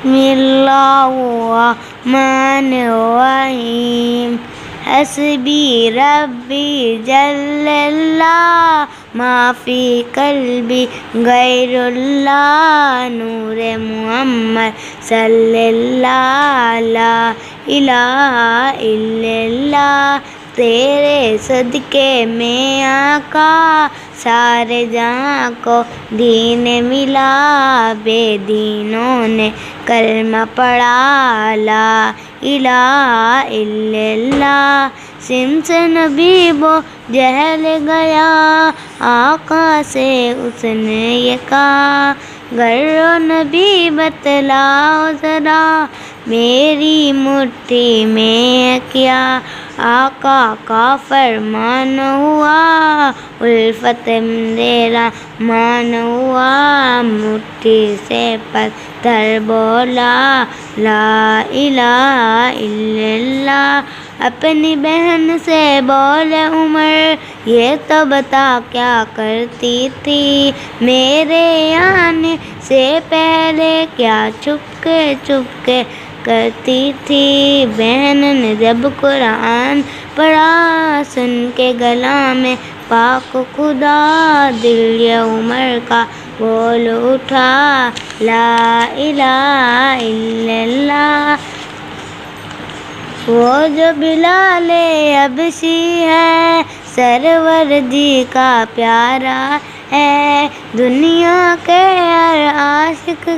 بسم اللہ الرحمن الرحیم حسبی ربی جل اللہ ما فی قلبی غیر اللہ نور محمد صلی اللہ لا الہ الا اللہ تیرے صدقے میں آقا سارے جہاں کو دین ملا بے دینوں نے کلمہ پڑھا لا الہ الا اللہ سن سے نبی وہ جہل گیا آقا سے اس نے یہ کہا گر نبی بتلاؤ ذرا میری مٹھی میں کیا آقا کا فرمان ہوا الفت میرا مان ہوا مٹھی سے پتھر بولا لا الہ الا اللہ اپنی بہن سے بولے عمر یہ تو بتا کیا کرتی تھی میرے آنے سے پہلے کیا چھپ کے کرتی تھی بہن نے جب قرآن پڑھا سن کے گلا میں پاک خدا دل یہ عمر کا بول اٹھا لا الہ الا اللہ وہ جو بلال حبشی ہے سرور جی کا پیارا ہے دنیا کے ہر عاشق